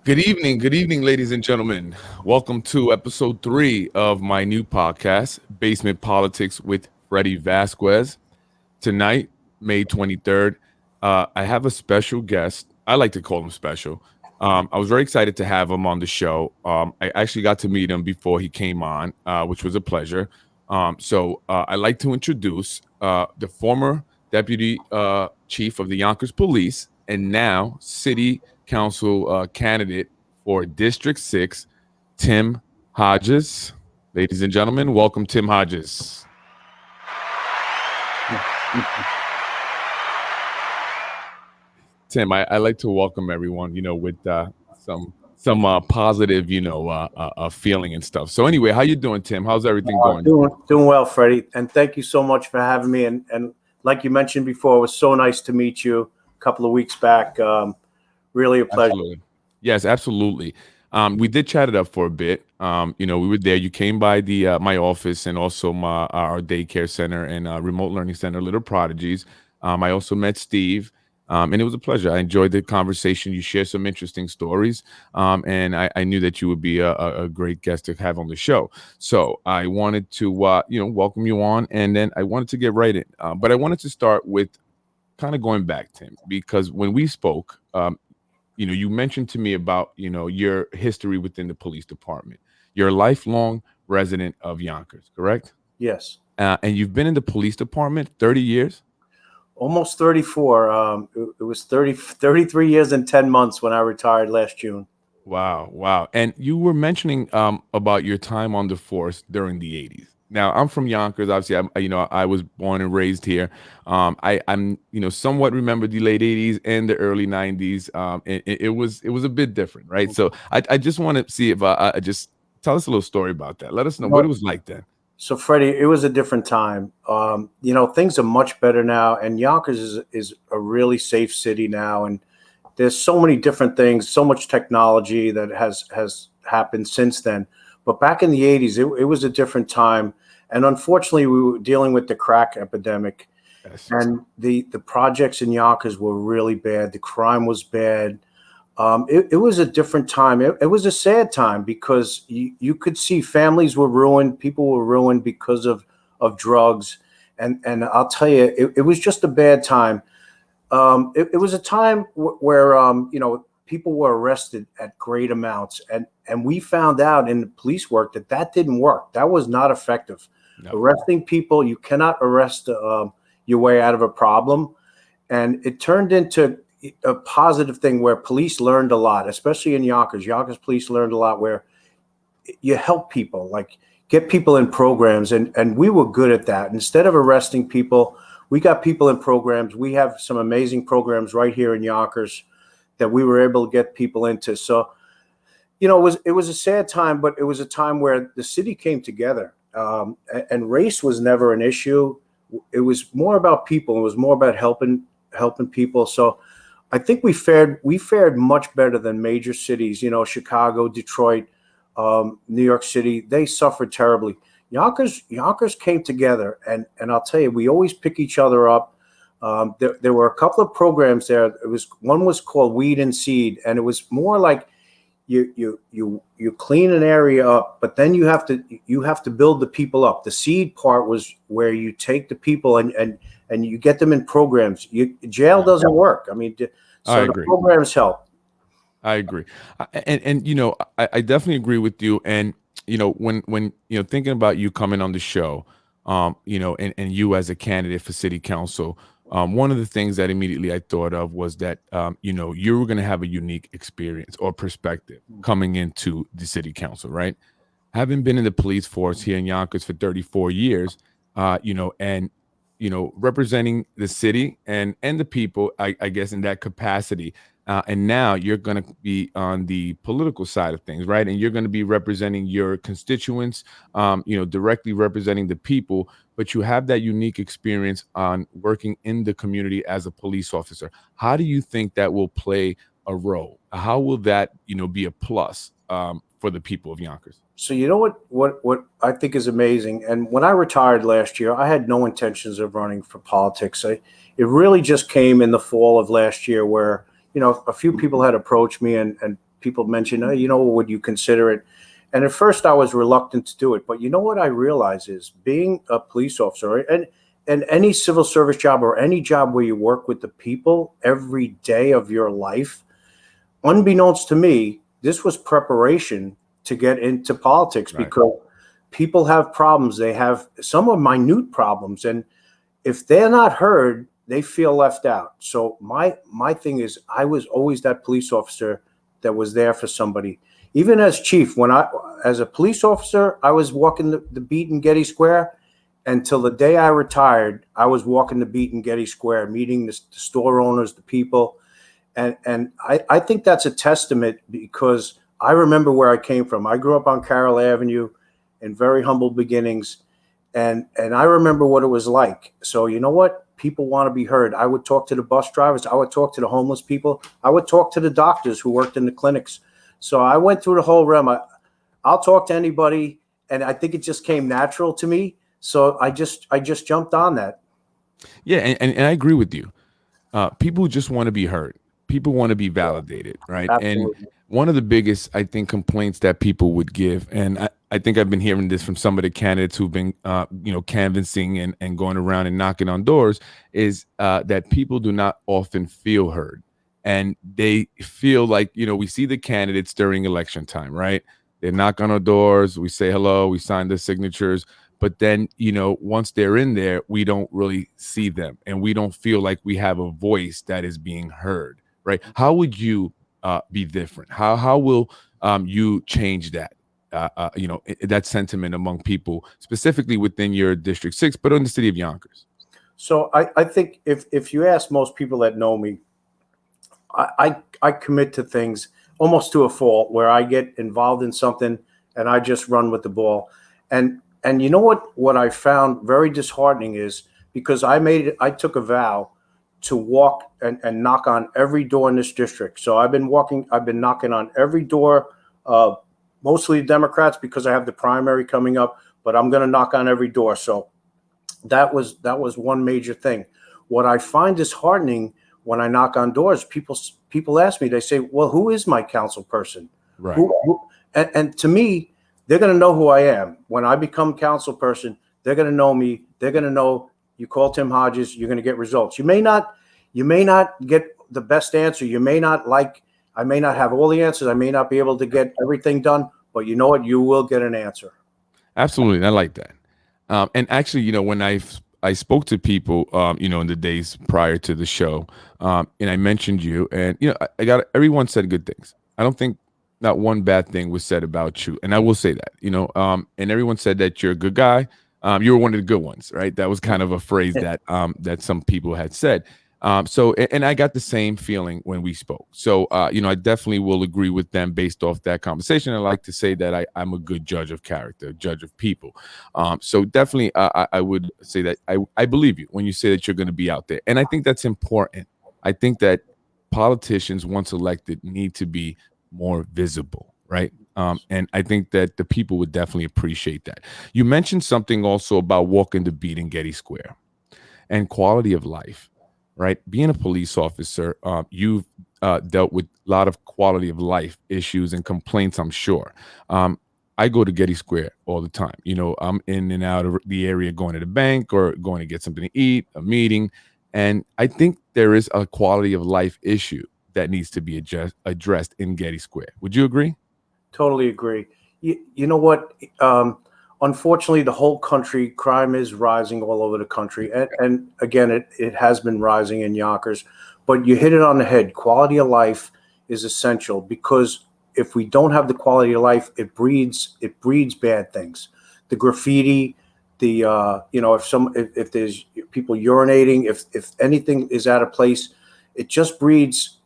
Good evening, ladies and gentlemen. Welcome to episode 3 of my new podcast, Basement Politics with Freddy Vazquez. Tonight, May 23rd, I have a special guest. I like to call him special. I was very excited to have him on the show. I actually got to meet him before he came on, which was a pleasure. I'd like to introduce the former deputy chief of the Yonkers Police and now city council candidate for District 6, Tim Hodges. Ladies and gentlemen, welcome Tim Hodges. Tim, I like to welcome everyone, with some positive, feeling and stuff. So anyway, how you doing, Tim? How's everything going? Doing well, Freddie. And thank you so much for having me. And like you mentioned before, it was so nice to meet you a couple of weeks back. Really a pleasure. Absolutely. Yes, absolutely. We did chat it up for a bit. We were there. You came by the my office and also our daycare center and remote learning center, Little Prodigies. I also met Steve. And it was a pleasure. I enjoyed the conversation. You shared some interesting stories, and I knew that you would be a great guest to have on the show. So I wanted to, welcome you on, and then I wanted to get right in. But I wanted to start with kind of going back, Tim, because when we spoke, you mentioned to me about, your history within the police department. You're a lifelong resident of Yonkers, correct? Yes. And you've been in the police department 30 years? Almost 34. It was 33 years and 10 months when I retired last June. Wow. And you were mentioning about your time on the force during the 80s. Now, I'm from Yonkers. Obviously, I was born and raised here. I'm somewhat remember the late 80s and the early 90s. It was a bit different, right? So I just want to see if I just tell us a little story about that. Let us know what it was like then. So, Freddie, it was a different time. Things are much better now, and Yonkers is a really safe city now. And there's so many different things, so much technology that has happened since then. But back in the 80s, it was a different time. And unfortunately, we were dealing with the crack epidemic. Yes. And the projects in Yonkers were really bad. The crime was bad. It was a different time. It was a sad time because you could see families were ruined. People were ruined because of drugs. And I'll tell you, it was just a bad time. It was a time where people were arrested at great amounts. And we found out in the police work that didn't work. That was not effective. No. Arresting people, you cannot arrest your way out of a problem. And it turned into a positive thing where police learned a lot, especially in Yonkers. Yonkers police learned a lot where you help people, like get people in programs. And we were good at that. Instead of arresting people, we got people in programs. We have some amazing programs right here in Yonkers that we were able to get people into. So, it was a sad time, but it was a time where the city came together. And race was never an issue. It was more about people. It was more about helping people. So I think we fared much better than major cities, Chicago, Detroit, New York City. They suffered terribly. Yonkers came together, and I'll tell you, we always pick each other up. There were a couple of programs there. One was called Weed and Seed, and it was more like you clean an area up, but then you have to build the people up. The seed part was where you take the people and you get them in programs. Jail doesn't work. I mean, so the programs help. I agree. And I definitely agree with you. And, when thinking about you coming on the show, and you as a candidate for city council, one of the things that immediately I thought of was that, you were going to have a unique experience or perspective coming into the city council, right? Having been in the police force here in Yonkers for 34 years, and representing the city and the people, I guess, in that capacity. And now you're going to be on the political side of things, right? And you're going to be representing your constituents, directly representing the people, but you have that unique experience on working in the community as a police officer. How do you think that will play a role? How will that, be a plus for the people of Yonkers? So you know what I think is amazing, and when I retired last year, I had no intentions of running for politics. It really just came in the fall of last year, where a few people had approached me, and people mentioned, oh, would you consider it? And at first, I was reluctant to do it, but you know what I realize is being a police officer and any civil service job or any job where you work with the people every day of your life, unbeknownst to me, this was preparation to get into politics Right. because people have problems. They have some are minute problems, and if they're not heard, they feel left out. So my thing is, I was always that police officer that was there for somebody. Even as chief, as a police officer, I was walking the beat in Getty Square. Until the day I retired, I was walking the beat in Getty Square, meeting the store owners, the people. And I think that's a testament because I remember where I came from. I grew up on Carroll Avenue in very humble beginnings. And I remember what it was like. So you know what? People want to be heard. I would talk to the bus drivers. I would talk to the homeless people. I would talk to the doctors who worked in the clinics. So I went through the whole realm. I'll talk to anybody. And I think it just came natural to me. So I just jumped on that. Yeah, and I agree with you. People just want to be heard. People want to be validated, right? And Absolutely. one of the biggest, I think, complaints that people would give, and I think I've been hearing this from some of the candidates who've been, canvassing and going around and knocking on doors, is that people do not often feel heard, and they feel like, we see the candidates during election time, right? They knock on our doors, we say hello, we sign the signatures, but then once they're in there, we don't really see them, and we don't feel like we have a voice that is being heard, right? How would you be different? How will you change that that sentiment among people, specifically within your District 6, but in the city of Yonkers? So I think if you ask most people that know me, I commit to things almost to a fault where I get involved in something and I just run with the ball. And you know what I found very disheartening is because I took a vow to walk and knock on every door in this district. So I've been knocking on every door, mostly Democrats because I have the primary coming up, but I'm going to knock on every door. So that was one major thing. What I find disheartening when I knock on doors, people ask me, they say, well, who is my council person? Right. And to me, they're going to know who I am. When I become council person, they're going to know me. They're going to know you call Tim Hodges, you're going to get results. You may not get the best answer. I may not have all the answers. I may not be able to get everything done, but you know what? You will get an answer. Absolutely, and I like that. And actually, when I spoke to people, in the days prior to the show, and I mentioned you, and I got everyone said good things. I don't think not one bad thing was said about you, and I will say that, and everyone said that you're a good guy. You were one of the good ones, right? That was kind of a phrase that that some people had said. And I got the same feeling when we spoke. So, I definitely will agree with them based off that conversation. I like to say that I'm a good judge of character, judge of people. So definitely, I would say that I believe you when you say that you're going to be out there. And I think that's important. I think that politicians, once elected, need to be more visible, right? And I think that the people would definitely appreciate that. You mentioned something also about walking the beat in Getty Square and quality of life, right? Being a police officer, you've dealt with a lot of quality of life issues and complaints, I'm sure. I go to Getty Square all the time. I'm in and out of the area going to the bank or going to get something to eat, a meeting. And I think there is a quality of life issue that needs to be addressed in Getty Square. Would you agree? Totally agree. You know what? Unfortunately, the whole country, crime is rising all over the country. And again, it has been rising in Yonkers. But you hit it on the head. Quality of life is essential because if we don't have the quality of life, it breeds bad things. The graffiti, if there's people urinating, if anything is out of place, it just breeds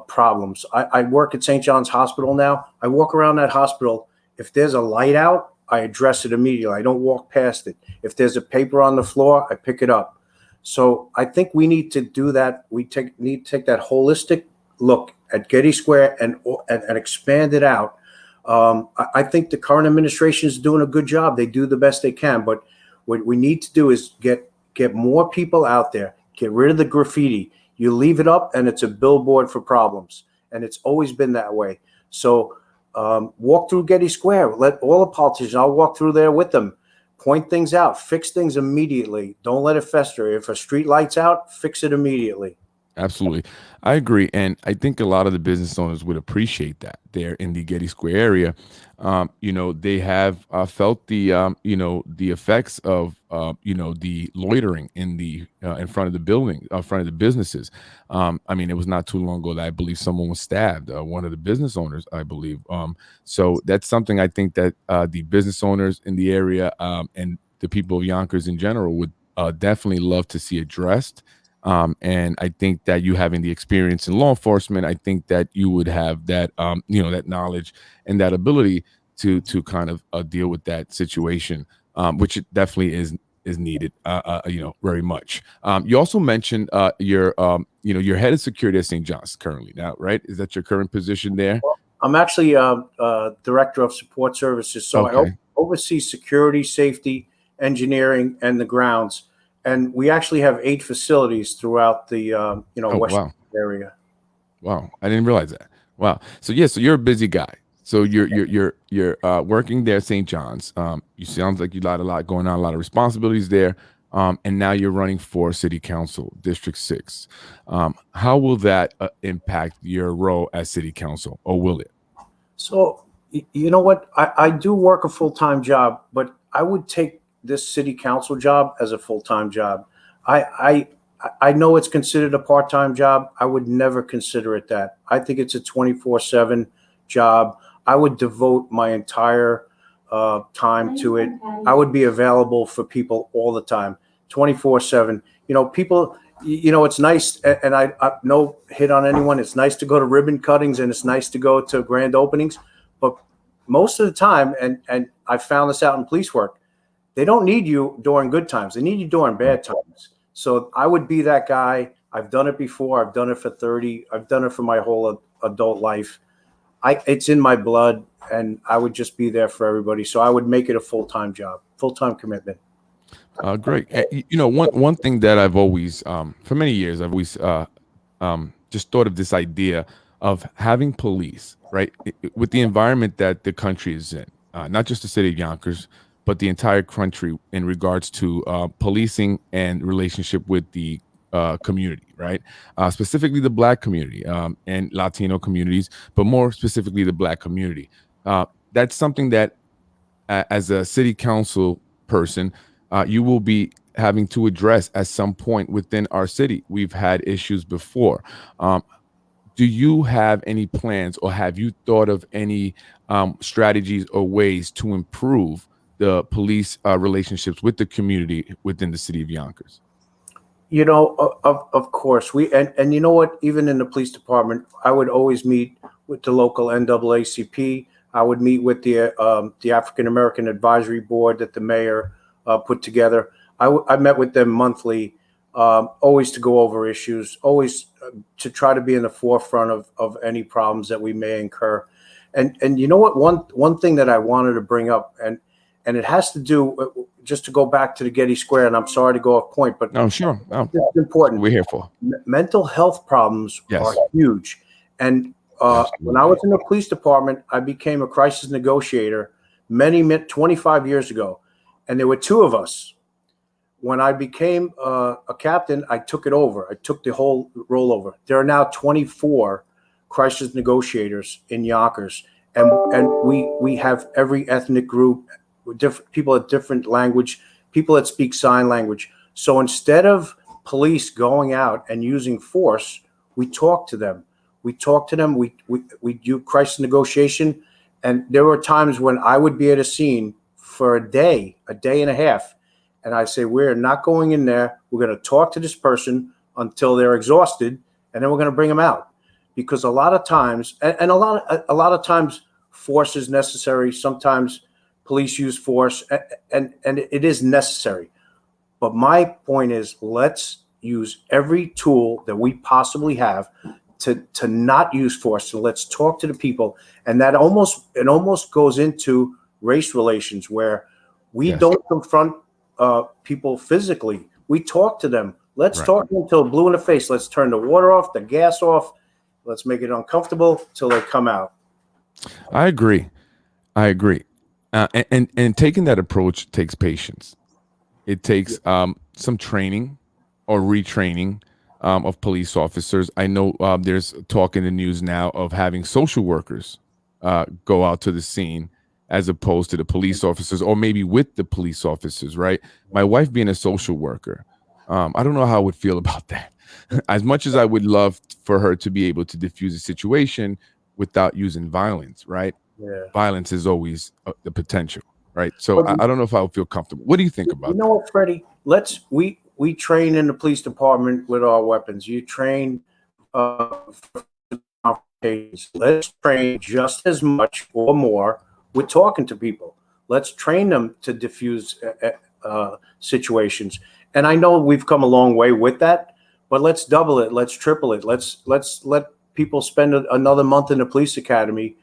problems. I work at St. John's Hospital now. I walk around that hospital. If there's a light out, I address it immediately. I don't walk past it. If there's a paper on the floor, I pick it up. So I think we need to do that. Need to take that holistic look at Getty Square and expand it out. I think the current administration is doing a good job. They do the best they can, but what we need to do is get more people out there, get rid of the graffiti. You leave it up and it's a billboard for problems. And it's always been that way. So walk through Getty Square. Let all the politicians, I'll walk through there with them. Point things out. Fix things immediately. Don't let it fester. If a street light's out, fix it immediately. Absolutely. I agree. And I think a lot of the business owners would appreciate that there in the Getty Square area. They have felt the effects of, the loitering in front of the building, in front of the businesses. It was not too long ago that I believe someone was stabbed, one of the business owners, I believe. So that's something I think that the business owners in the area and the people of Yonkers in general would definitely love to see addressed. And I think that you having the experience in law enforcement, I think that you would have that, that knowledge and that ability to kind of deal with that situation, which it definitely is needed, very much. You also mentioned your head of security at St. John's currently now, right? Is that your current position there? I'm actually director of support services, so I Okay. oversee security, safety, engineering, and the grounds. And we actually have 8 facilities throughout the Oh, West wow. area. Wow. I didn't realize that. Wow. So yeah, so you're a busy guy. So you're working there at St. John's. You sounds like you got a lot going on, a lot of responsibilities there. And now you're running for City Council, District 6. How will that impact your role as City Council, or will it? So you know what? I do work a full-time job, but I would take this city council job as a full-time job. I I know it's considered a part-time job. I would never consider it that. I think it's a 24/7 job. I would devote my entire time to it. I would be available for people all the time, 24/7. People. It's nice, and I no hit on anyone. It's nice to go to ribbon cuttings, and it's nice to go to grand openings, but most of the time, and I found this out in police work, they don't need you during good times. They need you during bad times. So I would be that guy. I've done it before. I've done it for 30. I've done it for my whole adult life. It's in my blood, and I would just be there for everybody. So I would make it a full-time job, full-time commitment. Great. One thing that I've always, for many years, I've always just thought of this idea of having police, right, with the environment that the country is in, not just the city of Yonkers, but the entire country in regards to policing and relationship with the community, right? Specifically the Black community and Latino communities, but more specifically the Black community. That's something that as a city council person, you will be having to address at some point within our city. We've had issues before. Do you have any plans, or have you thought of any strategies or ways to improve the police relationships with the community within the city of Yonkers? Of course, and you know what? Even in the police department, I would always meet with the local NAACP. I would meet with the African American Advisory Board that the mayor put together. I met with them monthly, always to go over issues, always to try to be in the forefront of any problems that we may incur. And you know what? One thing that I wanted to bring up, and it has to do, just to go back to the Getty Square, and I'm sorry to go off point, but No, sure. Oh, it's important. we're here for. Mental health problems are Yes, huge. And when I absolutely. was in the police department, I became a crisis negotiator 25 years ago. And there were 2 of us. When I became a captain, I took it over. I took the whole role over. There are now 24 crisis negotiators in Yonkers. And we have every ethnic group, different people at different language, people that speak sign language. So instead of police going out and using force, we talk to them. We talk to them. We do crisis negotiation. And there were times when I would be at a scene for a day and a half. And I say, we're not going in there. We're going to talk to this person until they're exhausted. And then we're going to bring them out. Because a lot of times, and a lot of times force is necessary. Sometimes police use force, and it is necessary. But my point is, let's use every tool that we possibly have to not use force. So let's talk to the people, and that almost goes into race relations where we Yes. don't confront people physically. We talk to them. Let's Right. talk to them until blue in the face. Let's turn the water off, the gas off. Let's make it uncomfortable till they come out. I agree. I agree. And taking that approach takes patience. It takes some training or retraining of police officers. I know there's talk in the news now of having social workers go out to the scene as opposed to the police officers, or maybe with the police officers, right? My wife being a social worker, I don't know how I would feel about that. As much as I would love for her to be able to diffuse a situation without using violence, right? Yeah. Violence is always the potential, right? So But I don't know if I would feel comfortable. What do you think you about know that? what, Freddie? We train in the police department with our weapons. You train for confrontations. Let's train just as much or more with talking to people. Let's train them to diffuse situations. And I know we've come a long way with that, but let's double it. Let's triple it. Let's let people spend another month in the police academy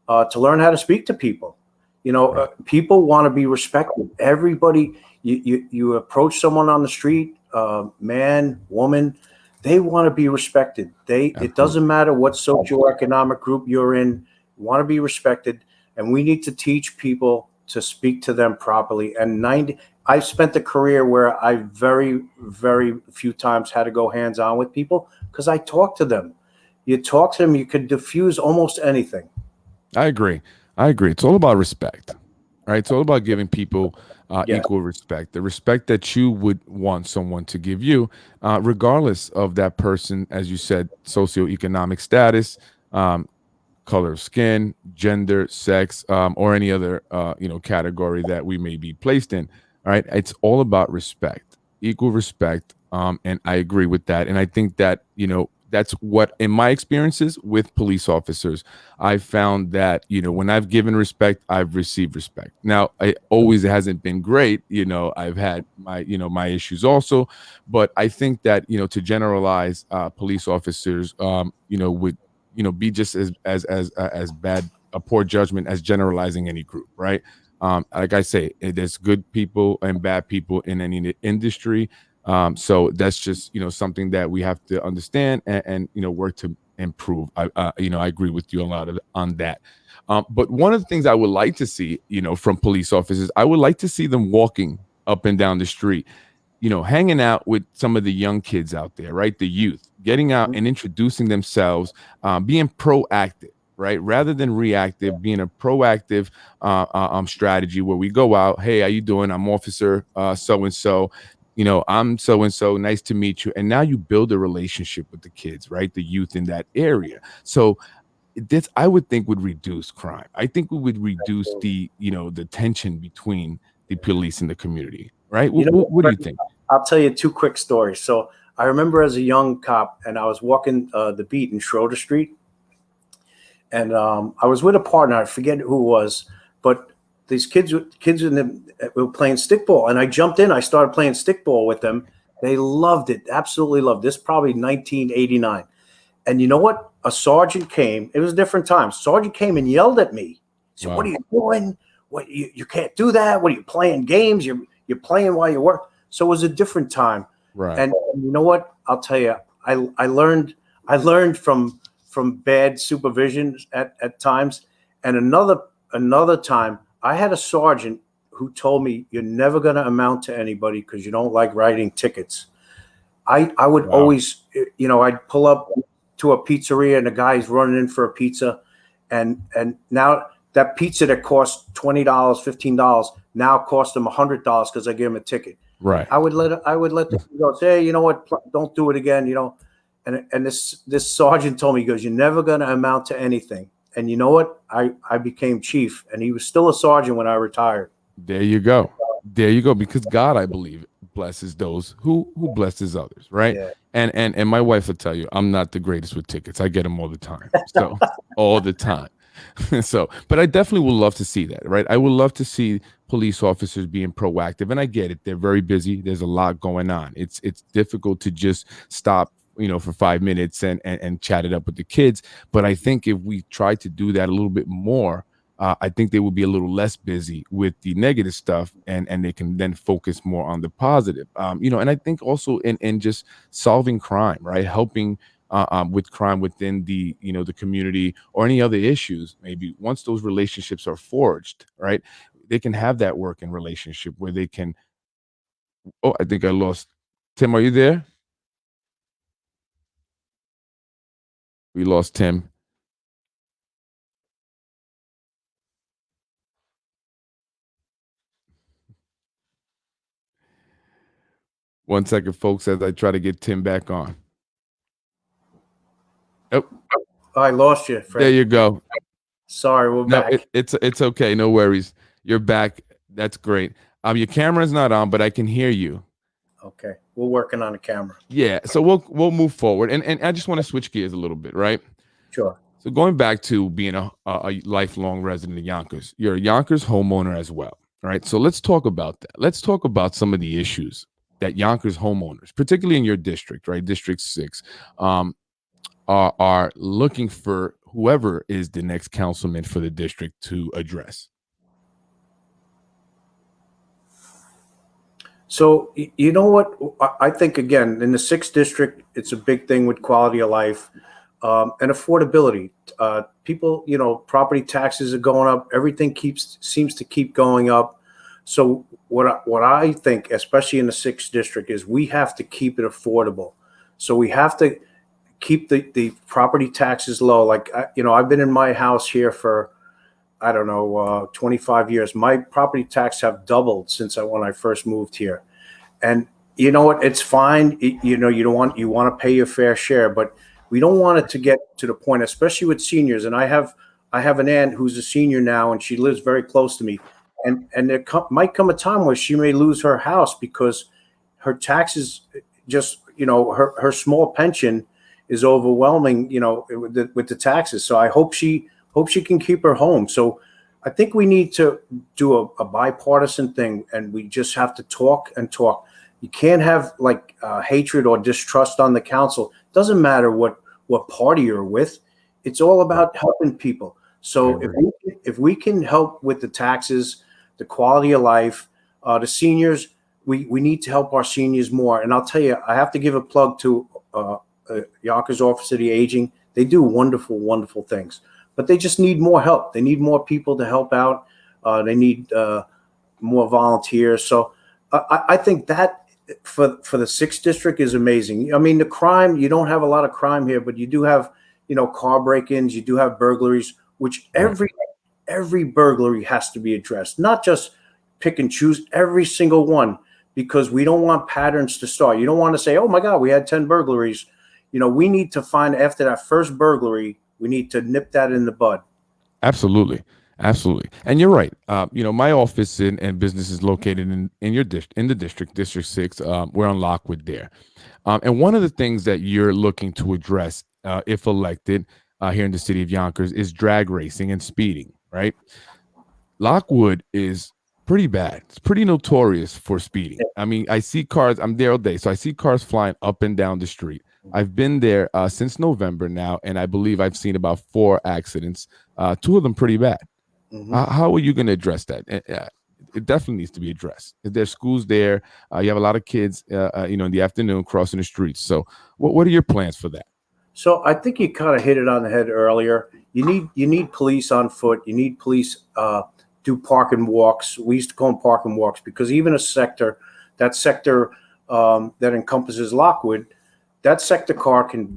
to learn how to speak to people. You know, Right. people want to be respected. Everybody, you approach someone on the street, man, woman, they want to be respected. It Absolutely. doesn't matter what socioeconomic group you're in, you want to be respected, and we need to teach people to speak to them properly. And I spent a career where I very few times had to go hands on with people because I talked to them. You talk to them, you could diffuse almost anything. I agree. I agree. It's all about respect, right? It's all about giving people Yeah. equal respect, the respect that you would want someone to give you, regardless of that person, as you said, socioeconomic status, um, color of skin, gender, sex, or any other category that we may be placed in. All right, it's all about respect, equal respect, and I agree with that. And I think that that's what, in my experiences with police officers, I found that when I've given respect, I've received respect. Now, it always hasn't been great. I've had my issues also, but I think that to generalize police officers, would be just as bad a poor judgment as generalizing any group, right? Like I say, there's good people and bad people in any industry. So that's just something that we have to understand and work to improve. I agree with you a lot on that. But one of the things I would like to see, from police officers, I would like to see them walking up and down the street, hanging out with some of the young kids out there, right? The youth, getting out and introducing themselves, being proactive, right? Rather than reactive, being a proactive strategy where we go out, hey, how you doing? I'm officer so and so. I'm so and so. Nice to meet you. And now you build a relationship with the kids, right? The youth in that area. So this, I would think, would reduce crime. I think we would reduce the tension between the police and the community, right? You know, What do you think? I'll tell you two quick stories. So I remember as a young cop, and I was walking the beat in Schroeder Street, and I was with a partner. I forget who it was, but these kids in the, were playing stickball, and I jumped in. I started playing stickball with them. They loved it, absolutely loved it. This. Probably 1989. And you know what? A sergeant came. It was a different time. Sergeant came and yelled at me. He said, "What are Wow. you doing? What you can't do that. What are you playing games? You're playing while you work." So it was a different time. Right. And you know what? I'll tell you, I learned from bad supervision at times. And another time, I had a sergeant who told me, "You're never going to amount to anybody because you don't like writing tickets." I would Wow. always, I'd pull up to a pizzeria and the guy's running in for a pizza, and now that pizza that cost $20, $15 now cost him $100 because I gave him a ticket. Right. I would let them go. Say, "Hey, you know what? Don't do it again." And this sergeant told me, he goes, "You're never going to amount to anything." And you know what? I became chief, and he was still a sergeant when I retired. There you go. There you go. Because God, I believe, blesses those who blesses others, right? Yeah. And my wife will tell you, I'm not the greatest with tickets. I get them all the time. So all the time. So, but I definitely would love to see that, right? I would love to see police officers being proactive. And I get it. They're very busy. There's a lot going on. It's difficult to just stop, for 5 minutes and chat it up with the kids. But I think if we try to do that a little bit more, I think they will be a little less busy with the negative stuff, and they can then focus more on the positive. And I think also in just solving crime, right? Helping with crime within the community, or any other issues. Maybe once those relationships are forged, right, they can have that working relationship where they can. Oh, I think I lost Tim. Are you there? We lost Tim. One second, folks, as I try to get Tim back on. Oh, I lost you, there Fred. you go. Sorry, we're No, back. it's okay. No worries. You're back. That's great. Your camera's not on, but I can hear you. Okay, we're working on the camera. Yeah. So we'll move forward, and I just want to switch gears a little bit, right? Sure. So going back to being a lifelong resident of Yonkers, you're a Yonkers homeowner as well, right? So let's talk about that. Let's talk about some of the issues that Yonkers homeowners, particularly in your district, right, District 6, are looking for whoever is the next councilman for the district to address. So you know what? I think again in the 6th district, it's a big thing with quality of life and affordability. People, property taxes are going up. Everything seems to keep going up. So what I think, especially in the 6th district, is we have to keep it affordable. So we have to keep the property taxes low. Like I've been in my house here for, I don't know, 25 years. My property tax have doubled since when I first moved here. And you know what? It's fine. You want to pay your fair share, but we don't want it to get to the point, especially with seniors. And I have an aunt who's a senior now, and she lives very close to me. And there might come a time where she may lose her house because her taxes just, her small pension is overwhelming, with the taxes. So I hope she can keep her home. So I think we need to do a bipartisan thing, and we just have to talk and talk. You can't have hatred or distrust on the council. Doesn't matter what party you're with. It's all about helping people. So if we can help with the taxes, the quality of life, the seniors, we need to help our seniors more. And I'll tell you, I have to give a plug to Yonkers Office of the Aging. They do wonderful, wonderful things, but they just need more help. They need more people to help out. They need more volunteers. So I think that for the 6th district is amazing. I mean, the crime, you don't have a lot of crime here, but you do have, car break-ins, you do have burglaries, which every burglary has to be addressed, not just pick and choose every single one, because we don't want patterns to start. You don't want to say, oh my God, we had 10 burglaries. We need to find, after that first burglary, we need to nip that in the bud. Absolutely. And you're right. My office and business is located in your in the district, District 6. We're on Lockwood there. And one of the things that you're looking to address, if elected, here in the city of Yonkers, is drag racing and speeding, right? Lockwood is pretty bad. It's pretty notorious for speeding. I mean, I see cars, I'm there all day, so I see cars flying up and down the street. I've been there since November now, and I believe I've seen about 4 accidents, 2 of them pretty bad. Mm-hmm. How are you going to address that? It definitely needs to be addressed. There's schools there. You have a lot of kids, in the afternoon crossing the streets. So what are your plans for that? So I think you kind of hit it on the head earlier. You need police on foot. You need police do park and walks. We used to call them park and walks because even that sector that encompasses Lockwood, that sector car can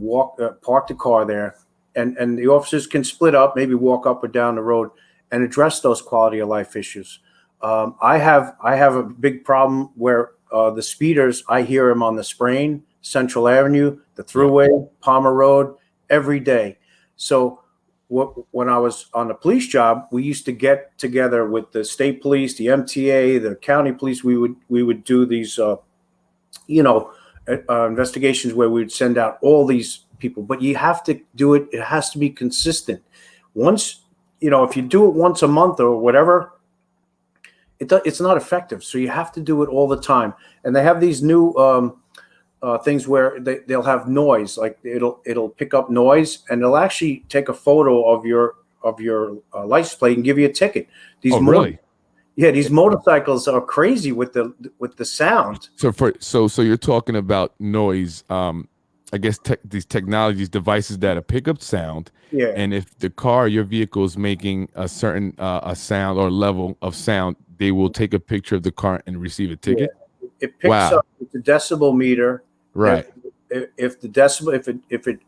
park the car there, and the officers can split up, maybe walk up or down the road and address those quality of life issues. I have a big problem where the speeders, I hear them on the Sprain, Central Avenue, the Thruway, Palmer Road, every day. So when I was on the police job, we used to get together with the state police, the MTA, the county police. We would do these, investigations where we would send out all these people. But you have to do it. It has to be consistent. Once, if you do it once a month or whatever, it's not effective. So you have to do it all the time. And they have these new things where they'll have noise, like it'll pick up noise, and it'll actually take a photo of your license plate and give you a ticket. These Oh, really? Yeah, these motorcycles are crazy with the sound. So you're talking about noise. I guess these technologies, devices that pick up sound, Yeah, and if your vehicle is making a certain a sound or level of sound, they will take a picture of the car and receive a yeah. ticket. It picks Wow. up the decibel meter. If Right. if the decibel if it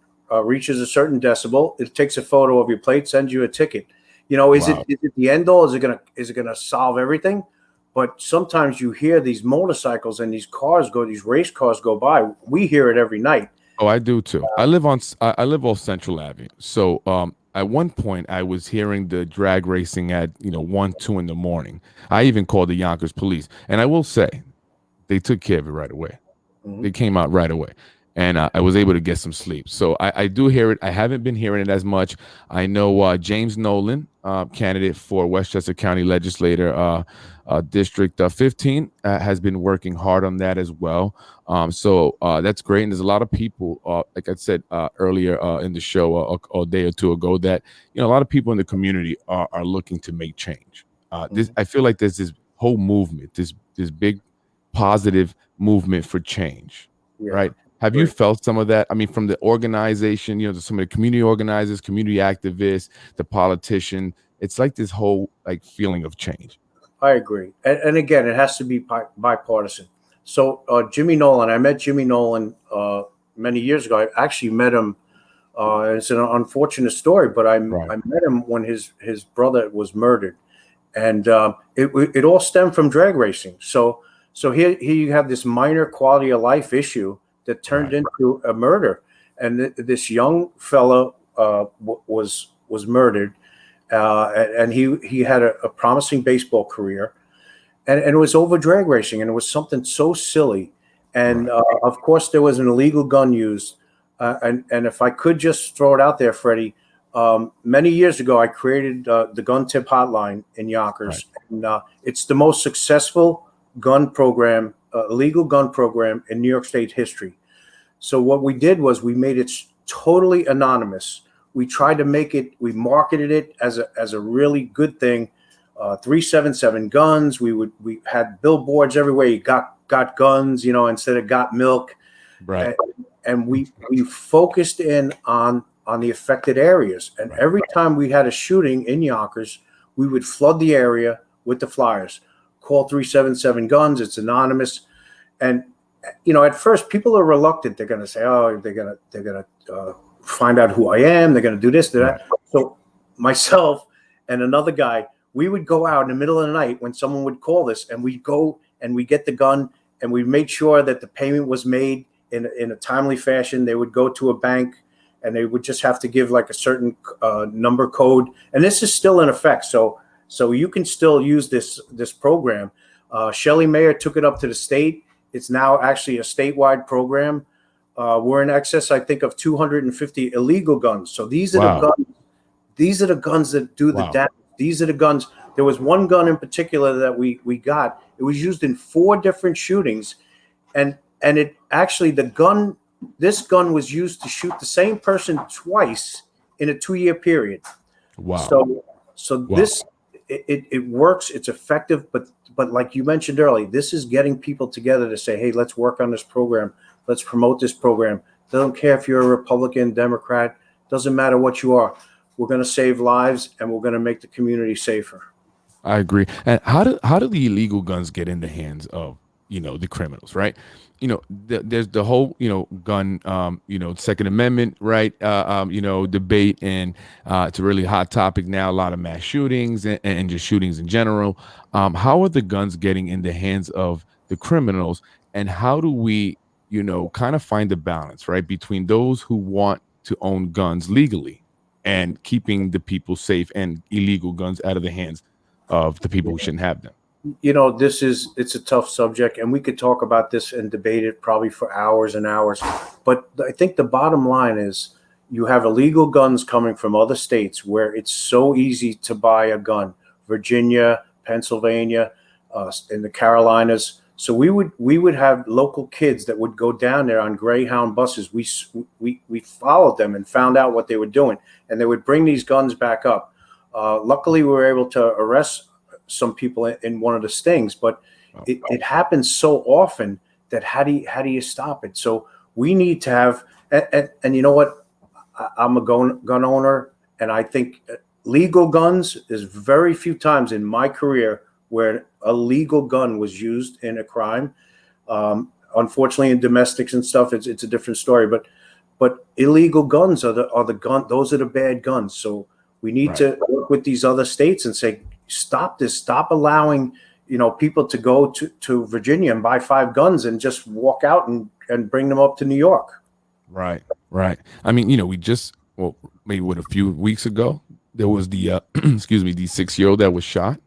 reaches a certain decibel, it takes a photo of your plate, sends you a ticket. Wow. Is it the end all? Is it gonna solve everything? But sometimes you hear these motorcycles and these race cars go by. We hear it every night. Oh, I do too. I live off Central Avenue. So at one point I was hearing the drag racing at 1, 2 in the morning. I even called the Yonkers police, and I will say they took care of it right away. Mhm. They came out right away, and I was able to get some sleep. So I do hear it. I haven't been hearing it as much. I know James Nolan, candidate for Westchester County Legislator, District 15, has been working hard on that as well. So that's great. And there's a lot of people, like I said earlier in the show a day or two ago, that a lot of people in the community are looking to make change. This Mhm. I feel like there's this whole movement, this big positive movement for change, Yeah, right? Have you great. felt some of that? I mean, from the organization, some of the community organizers, community activists, the politician, it's like this whole like feeling of change. I agree. And again, it has to be bipartisan. So Jimmy Nolan, I met Jimmy Nolan many years ago. I actually met him. It's an unfortunate story, but Right. I met him when his brother was murdered, and it all stemmed from drag racing. So here you have this minor quality of life issue that turned Right. into a murder, and this young fellow was murdered, and he had a promising baseball career, and it was over drag racing, and it was something so silly, and Right. of course there was an illegal gun used, and if I could just throw it out there, Freddie, many years ago I created the gun tip hotline in Right. Yonkers, and it's the most successful gun program, illegal gun program in New York State history. So what we did was we made it totally anonymous. We tried to make it, we marketed it as a really good thing. 377 guns. We had billboards everywhere. You got guns, instead of got milk, Right. and, and we focused in on the affected areas. And Right. every time we had a shooting in Yonkers, we would flood the area with the flyers. Call 377 guns. It's anonymous, and at first people are reluctant. They're going to say, "Oh, they're going to find out who I am. They're going to do this, do Right. that." So myself and another guy, we would go out in the middle of the night when someone would call this, and we'd go and we get the gun, and we made sure that the payment was made in a timely fashion. They would go to a bank, and they would just have to give like a certain number code, and this is still in effect. So you can still use this program. Shelley Mayer took it up to the state. It's now actually a statewide program. We're in excess, I think, of 250 illegal guns. So these are the Wow. guns. These are the guns that do the Wow. damage. These are the guns. There was one gun in particular that we got. It was used in 4 different shootings, and it actually this gun was used to shoot the same person twice in a 2-year period. Wow. So Wow. this it works. It's effective, but like you mentioned earlier, this is getting people together to say, hey, let's work on this program. Let's promote this program. Doesn't care if you're a Republican, Democrat. Doesn't matter what you are. We're going to save lives, and we're going to make the community safer. I agree. And how do the illegal guns get in the hands of the criminals, right? There's the whole gun Second Amendment, right? Debate, and it's a really hot topic now. A lot of mass shootings and just shootings in general. How are the guns getting in the hands of the criminals, and how do we kind of find the balance, right, between those who want to own guns legally and keeping the people safe, and illegal guns out of the hands of the people who shouldn't have them? It's a tough subject, and we could talk about this and debate it probably for hours and hours. But I think the bottom line is you have illegal guns coming from other states where it's so easy to buy a gun. Virginia, Pennsylvania, in the Carolinas. So we would have local kids that would go down there on Greyhound buses. We followed them and found out what they were doing, and they would bring these guns back up. Luckily, we were able to arrest some people in one of the stings, but it happens so often that how do you stop it? So we need to have, and you know what? I'm a gun owner, and I think legal guns is very few times in my career where a legal gun was used in a crime. Unfortunately, in domestics and stuff, it's a different story. But illegal guns are the gun. Those are the bad guns. So we need to work with these other states and say, stop this. Stop allowing people to go to Virginia and buy 5 guns and just walk out and bring them up to New York. Right, right. I mean, we just, well, maybe what, a few weeks ago, there was the excuse me, the 6-year-old that was shot.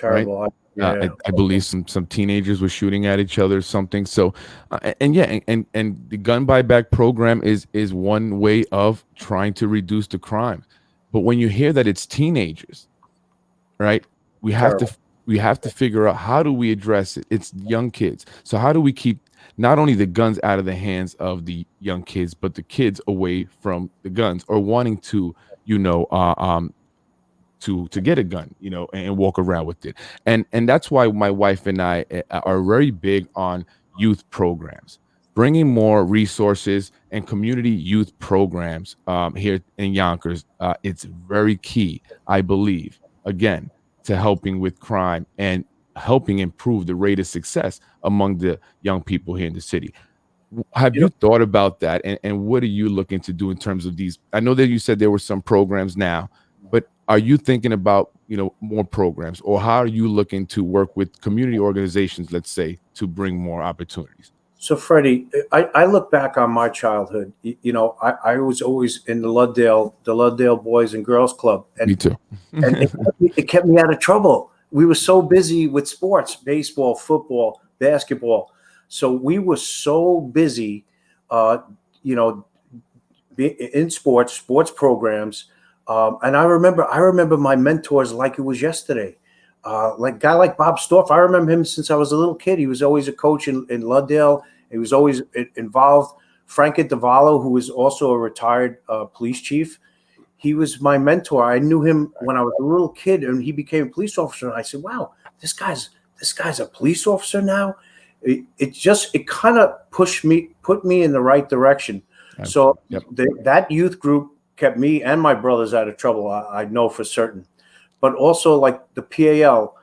Right. Terrible. Yeah. I believe some teenagers were shooting at each other or something. So, and yeah, and the gun buyback program is one way of trying to reduce the crime. But when you hear that it's teenagers, right, we have Terrible. to we have to figure out, how do we address it? It's young kids. So how do we keep not only the guns out of the hands of the young kids, but the kids away from the guns, or wanting to, you know, to get a gun, and walk around with it. And that's why my wife and I are very big on youth programs, bringing more resources and community youth programs here in Yonkers. It's very key, I believe, again, to helping with crime and helping improve the rate of success among the young people here in the city. Have You know, you thought about that? And what are you looking to do in terms of these? I know that you said there were some programs now, but are you thinking about, more programs, or how are you looking to work with community organizations, let's say, to bring more opportunities? So, Freddie, I look back on my childhood. I was always in the Luddale Boys and Girls Club, Me too. and it kept me out of trouble. We were so busy with sports, baseball, football, basketball. So we were so busy, uh, you know, in sports programs. And I remember my mentors like it was yesterday. Like guy like Bob Storff, I remember him since I was a little kid. He was always a coach in Luddale. He was always involved. Frank Davallo, who was also a retired police chief, he was my mentor. I knew him when I was a little kid, and he became a police officer. And I said, "Wow, this guy's a police officer now." It kind of put me in the right direction. So Yep. that youth group kept me and my brothers out of trouble. I know for certain. But also like the PAL,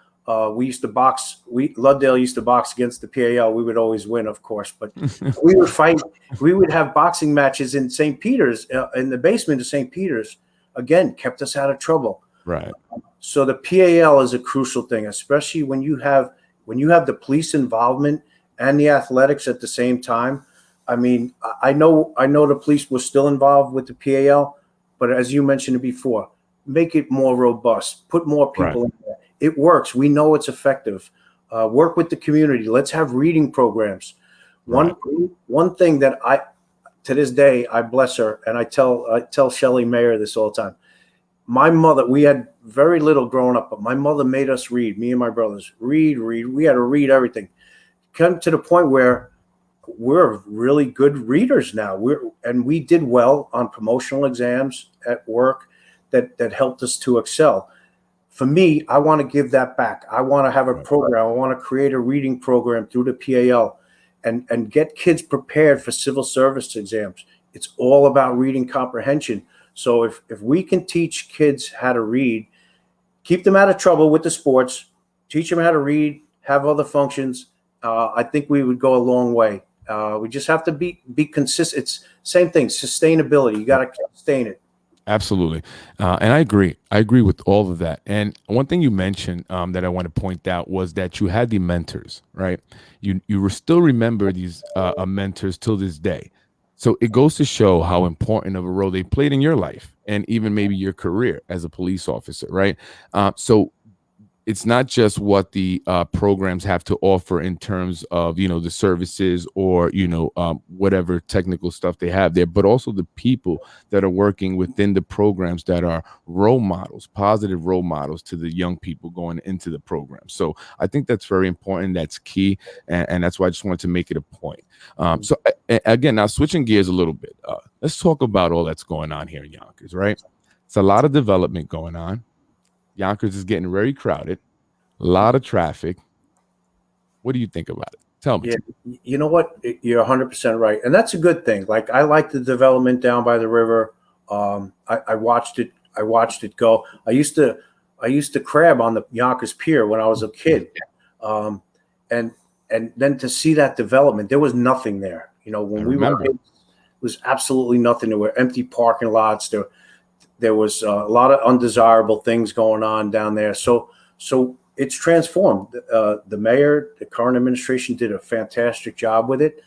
we used to box. Luddale used to box against the PAL. We would always win, of course, but we would fight. We would have boxing matches in St. Peter's, in the basement of St. Peter's. Again, kept us out of trouble. Right. So the PAL is a crucial thing, especially when you have the police involvement and the athletics at the same time. I mean, I know the police were still involved with the PAL, but as you mentioned it before, make it more robust, put more people in there. It works. We know it's effective. Work with the community. Let's have reading programs. Right. One thing that to this day, I bless her, and I tell Shelley Mayer this all the time. My mother, we had very little growing up, but my mother made us read. Me and my brothers read. We had to read everything. Come to the point where we're really good readers now. We did well on promotional exams at work that helped us to excel. For me, I want to give that back. I want to have a program. I want to create a reading program through the PAL and get kids prepared for civil service exams. It's all about reading comprehension. So if we can teach kids how to read, keep them out of trouble with the sports, teach them how to read, have other functions, I think we would go a long way. We just have to be consistent. It's same thing, sustainability. You got to sustain it. Absolutely. And I agree. I agree with all of that. And one thing you mentioned that I want to point out was that you had the mentors, right? You still remember these mentors till this day. So it goes to show how important of a role they played in your life and even maybe your career as a police officer, right? So it's not just what the programs have to offer in terms of the services or whatever technical stuff they have there, but also the people that are working within the programs that are role models, positive role models to the young people going into the program. So I think that's very important. That's key, and that's why I just wanted to make it a point. Again, now switching gears a little bit, let's talk about all that's going on here in Yonkers, right? It's a lot of development going on. Yonkers is getting very crowded, a lot of traffic. What do you think about it? Tell me. Yeah, you know what? You're 100% right, and that's a good thing. Like I like the development down by the river. I watched it. I watched it go. I used to crab on the Yonkers Pier when I was a kid, um, and then to see that development, there was nothing there. You know, I when we were remember. kids, it was absolutely nothing. There were empty parking lots. There was a lot of undesirable things going on down there. So it's transformed. The mayor, the current administration did a fantastic job with it.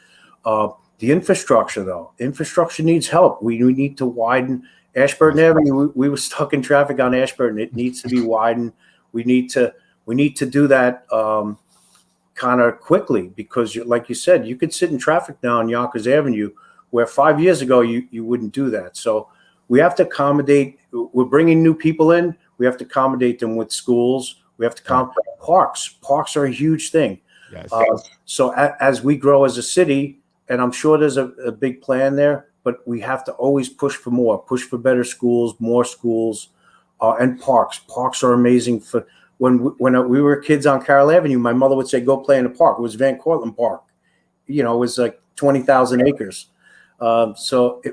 The infrastructure, though, infrastructure needs help. We need to widen Ashburton Avenue. We were stuck in traffic on Ashburton. It needs to be widened. We need to do that kind of quickly because, like you said, you could sit in traffic now on Yonkers Avenue, where 5 years ago you wouldn't do that. So we have to accommodate. We're bringing new people in. We have to accommodate them with schools. We have to parks. Parks are a huge thing. Yes. So as we grow as a city, and I'm sure there's a big plan there, but we have to always push for more, push for better schools, more schools, and parks. Parks are amazing. For when we were kids on Carroll Avenue, my mother would say, "Go play in the park." It was Van Cortlandt Park. You know, it was like 20,000 acres.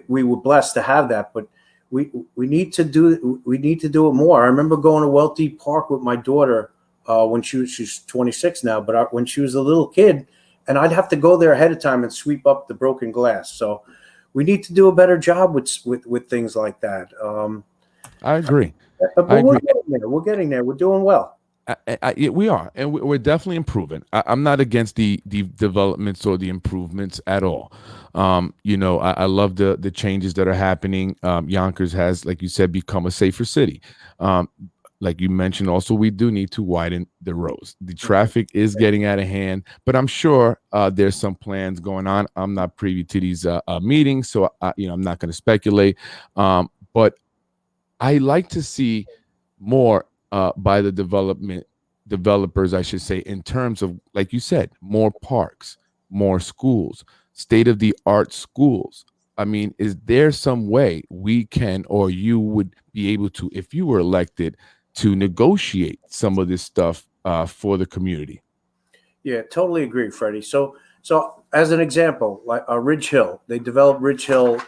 We were blessed to have that, but we need to do it more. I remember going to Welty Park with my daughter when she's 26 now, but when she was a little kid, and I'd have to go there ahead of time and sweep up the broken glass. So we need to do a better job with things like that. I agree. But I we're agree. getting there. We're getting there. We're doing well. Yeah, we are, and we're definitely improving. I'm not against the developments or the improvements at all. I love the changes that are happening. Yonkers has, like you said, become a safer city. Um, like you mentioned, also we do need to widen the roads. The traffic is getting out of hand, but I'm sure there's some plans going on. I'm not privy to these meetings, so I'm not going to speculate. But I like to see more by the developers, I should say, in terms of, like you said, more parks, more schools, state of the art schools. I mean, is there some way we can, or you would be able to, if you were elected, to negotiate some of this stuff for the community? Yeah, totally agree, Freddie. So as an example, like Ridge Hill, they developed Ridge Hill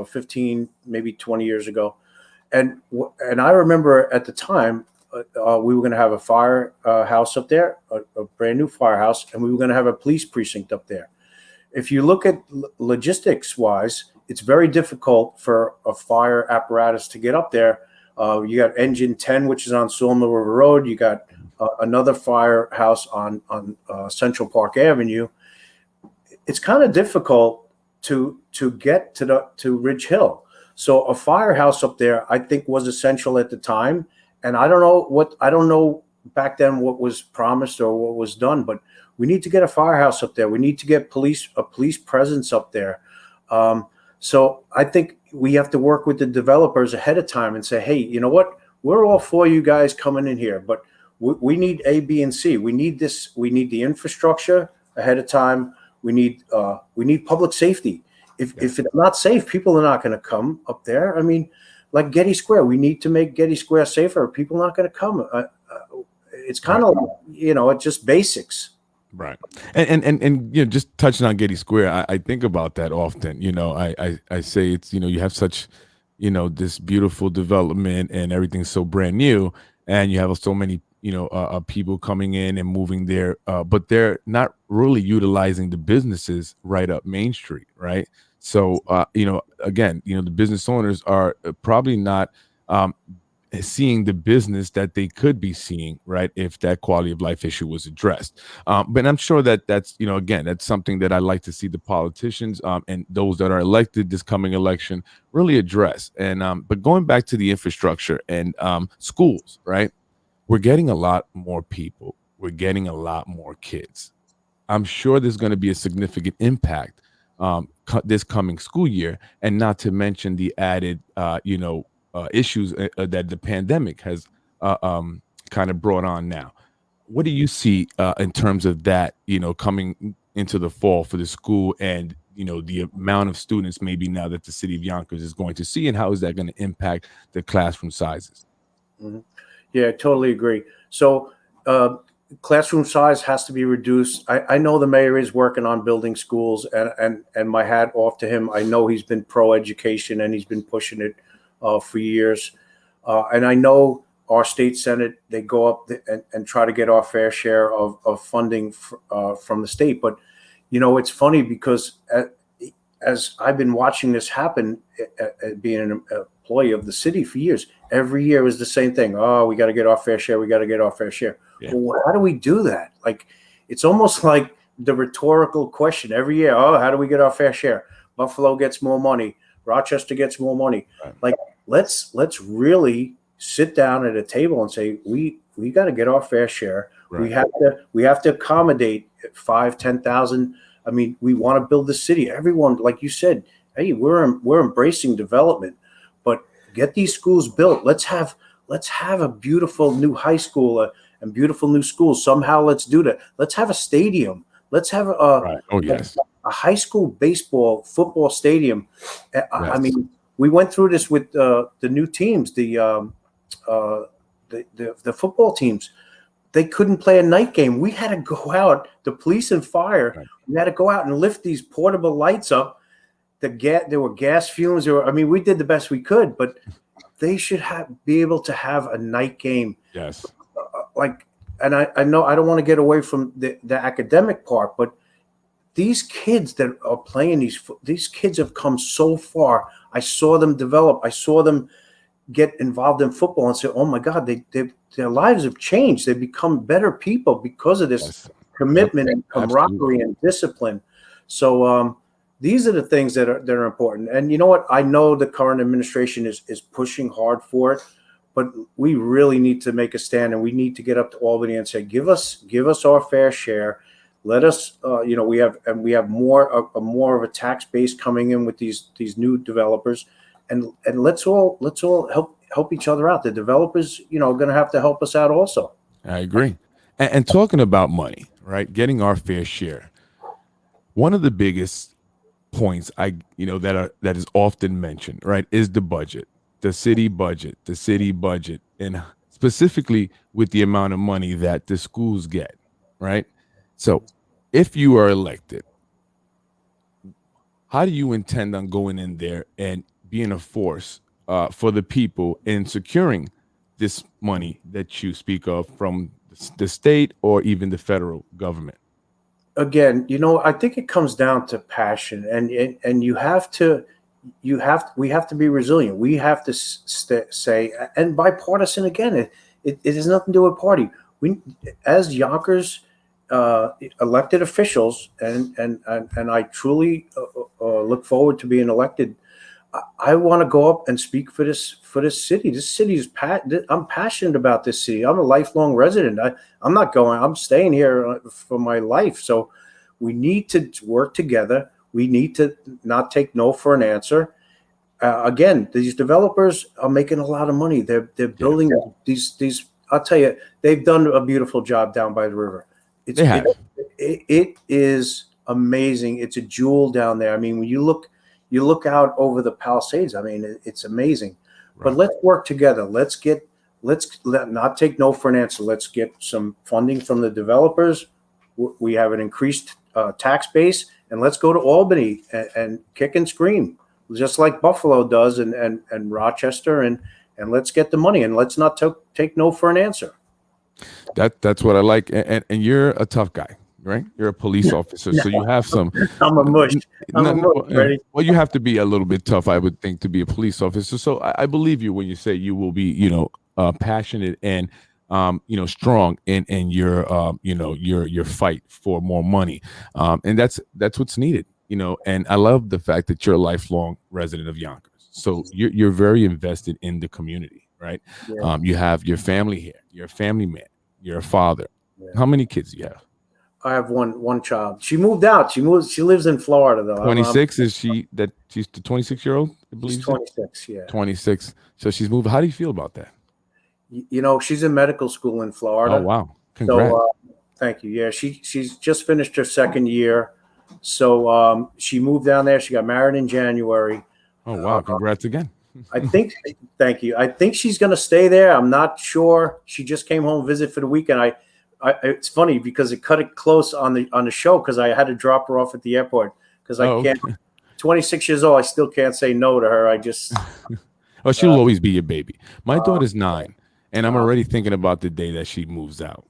15, maybe 20 years ago, and I remember at the time we were going to have a fire house up there, a brand new firehouse, and we were going to have a police precinct up there. If you look at logistics wise, it's very difficult for a fire apparatus to get up there. You got Engine 10, which is on Sawmill River Road. You got another firehouse on Central Park Avenue. It's kind of difficult to get to Ridge Hill. So a firehouse up there, I think, was essential at the time. And I don't know back then what was promised or what was done, but we need to get a firehouse up there. We need to get a police presence up there. So I think we have to work with the developers ahead of time and say, hey, you know what? We're all for you guys coming in here, but we need A, B, and C. We need this. We need the infrastructure ahead of time. We need public safety. If it's not safe, people are not going to come up there. I mean, like Getty Square, we need to make Getty Square safer. People are not going to come. It's kind of it's just basics. Right. And just touching on Getty Square, I think about that often. I say it's, you have such, this beautiful development and everything's so brand new, and you have so many, people coming in and moving there, but they're not really utilizing the businesses right up Main Street, right? So, again, the business owners are probably not seeing the business that they could be seeing, right, if that quality of life issue was addressed. But I'm sure that's again, that's something that I like to see the politicians and those that are elected this coming election really address. And but going back to the infrastructure and schools, right? we're getting a lot more people. We're getting a lot more kids. I'm sure there's going to be a significant impact this coming school year, and not to mention the added, issues that the pandemic has kind of brought on now. What do you see in terms of that, coming into the fall for the school, and the amount of students maybe now that the city of Yonkers is going to see, and how is that going to impact the classroom sizes? Mhm. Yeah, I totally agree. So, classroom size has to be reduced. I know the mayor is working on building schools, and my hat off to him. I know he's been pro education and he's been pushing it for years. And I know our state senate, they go up and try to get our fair share of funding from the state. But it's funny because as I've been watching this happen, being an employee of the city for years, every year is the same thing. Oh, we got to get our fair share. We got to get our fair share. Yeah. Well, how do we do that? Like, it's almost like the rhetorical question every year. Oh, how do we get our fair share? Buffalo gets more money. Rochester gets more money. Right. Like, let's really sit down at a table and say we got to get our fair share. Right. We have to accommodate 5,000-10,000. I mean, we want to build the city. Everyone, like you said, hey, we're embracing development, but get these schools built. Let's have a beautiful new high school and beautiful new schools. Somehow, let's do that. Let's have a stadium. Let's have Right. Oh, yes. a high school baseball, football stadium. I Yes. mean, we went through this with the new teams, the football teams. They couldn't play a night game. We had to go out, the police and fire. Right. We had to go out and lift these portable lights up. There were gas fumes. We did the best we could, but they should be able to have a night game. Yes. And I know I don't want to get away from the academic part, but these kids that are playing, these kids have come so far. I saw them develop. I saw them get involved in football and say, oh my God, their lives have changed. They've become better people because of this Yes. commitment and camaraderie Absolutely. and discipline. So these are the things that are important. And you know what? I know the current administration is pushing hard for it, but we really need to make a stand, and we need to get up to Albany and say, give us our fair share. Let us, we have more of a tax base coming in with these new developers, and let's all help each other out. The developers, are going to have to help us out also. I agree. And talking about money, right? Getting our fair share. One of the biggest points that is often mentioned, right, is the budget, the city budget, and specifically with the amount of money that the schools get, right? So, if you are elected, how do you intend on going in there and being a force for the people in securing this money that you speak of from the state or even the federal government? Again, I think it comes down to passion, and we have to be resilient. We have to say, and bipartisan again. It has nothing to do with party. We, as Yonkers elected officials, and I truly look forward to being elected. I want to go up and speak for this city. This city is I'm passionate about this city. I'm a lifelong resident. I'm not going. I'm staying here for my life. So we need to work together. We need to not take no for an answer. Again, these developers are making a lot of money. They're building these. I'll tell you, they've done a beautiful job down by the river. It is amazing. It's a jewel down there. I mean, when you look out over the Palisades. I mean, it's amazing. Right. But let's work together. Let's not take no for an answer. Let's get some funding from the developers. We have an increased tax base, and let's go to Albany and kick and scream, just like Buffalo does, and Rochester, and let's get the money, and let's not take no for an answer. That's what I like, and you're a tough guy, right? You're a police officer, so you have some. I'm a mush. Ready? Well, you have to be a little bit tough, I would think, to be a police officer. So I believe you when you say you will be, passionate and strong in your fight for more money, and that's what's needed, And I love the fact that you're a lifelong resident of Yonkers, so you're very invested in the community. right? Yeah. You have your family here. You're a family man. You're a father. Yeah. How many kids do you have? I have one child. She moved out. She lives in Florida though. 26, is she that she's the 26-year-old, I She's believe you said? 26. Yeah. 26. So she's moved. How do you feel about that? You know, she's in medical school in Oh, Florida. wow. So Congrats. thank you. Yeah, she's just finished her second year. So she moved down there. She got married in January. Oh, wow. Congrats again. I think, thank you. I think she's going to stay there. I'm not sure. She just came home visit for the weekend. It's funny because it cut it close on the show because I had to drop her off at the airport because I Oh, can't. okay. 26 years old, I still can't say no to her. I just Oh, she'll always be your baby. My uh, daughter's 9, and I'm uh, already thinking about the day that she moves out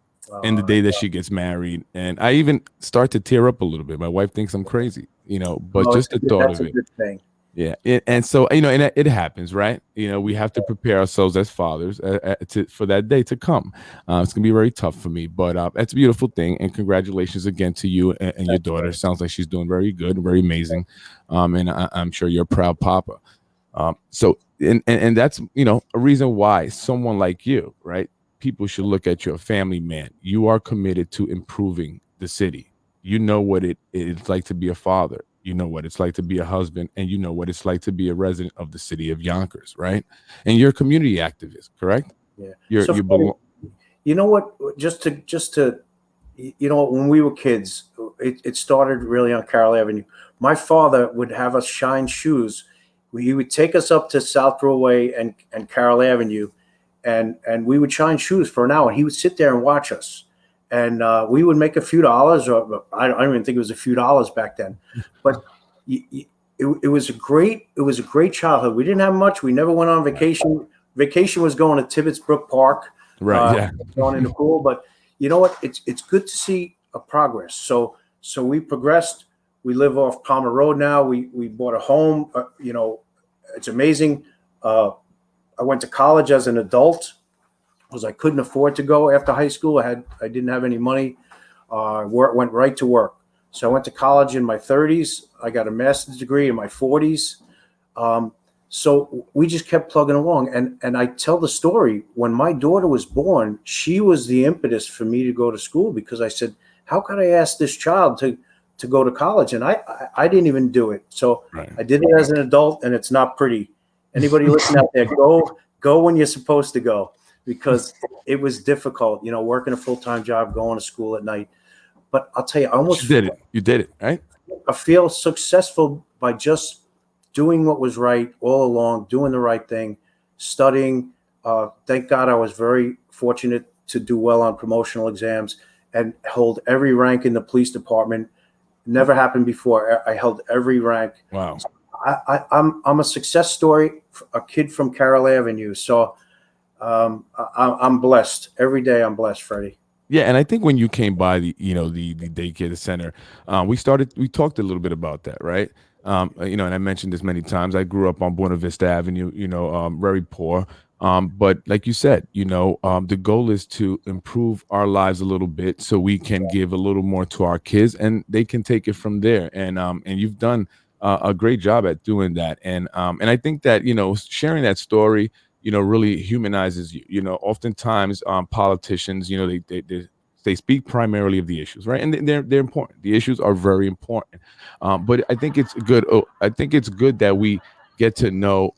and the uh, day that she gets married. And I even start to tear up a little bit. My wife thinks I'm crazy, but no, just the thought that's of a it. good thing. Yeah. And so, and it happens, right? We have to prepare ourselves as fathers for that day to come. It's going to be very tough for me, but that's a beautiful thing. And congratulations again to you and your Thank you, daughter. brother. Sounds like she's doing very good, very amazing. And I'm sure you're a proud papa. And that's, a reason why someone like you, right? People should look at you, a family man. You are committed to improving the city. You know what it's like to be a father. You know what it's like to be a husband, and you know what it's like to be a resident of the city of Yonkers, right? And you're a community activist, correct? Yeah. You're So, you Freddie, belong. you know what? Just to when we were kids, it started really on Carroll Avenue. My father would have us shine shoes. He would take us up to South Broadway and Carroll Avenue, and we would shine shoes for an hour. He would sit there and watch us, and we would make a few dollars, or I don't even think it was a few dollars back then, but it was a great childhood. We didn't have much. We never went on vacation. Vacation was going to Tibbetts Brook Park, Right? Yeah. going in the pool. But you know what? It's good to see a progress. So we progressed. We live off Palmer Road now. We bought a home. It's amazing. I went to college as an adult because I couldn't afford to go after high school. I didn't have any money. Went right to work. So I went to college in my 30s. I got a master's degree in my 40s. So we just kept plugging along. And I tell the story, when my daughter was born, she was the impetus for me to go to school because I said, how could I ask this child to go to college? And I didn't even do it. So Right. I did it as an adult, and it's not pretty. Anybody listening out there, go when you're supposed to go, because it was difficult, working a full-time job, going to school at night. But I'll tell you, But you did it. You did it, right? I feel successful by just doing what was right all along, doing the right thing, studying. Thank God I was very fortunate to do well on promotional exams and hold every rank in the police department. Never happened before. I held every rank. Wow. I'm a success story, a kid from Carroll Avenue. So I'm blessed. Every day I'm blessed, Freddie. Yeah, and I think when you came by the daycare, the center, we talked a little bit about that, right? And I mentioned this many times. I grew up on Buena Vista Avenue, very poor. But like you said, the goal is to improve our lives a little bit so we can give a little more to our kids and they can take it from there. And you've done a great job at doing that. And I think that, sharing that story, really humanizes you. Oftentimes politicians, they speak primarily of the issues, right? And they're important. The issues are very important. But I think it's good. I think it's good that we get to know,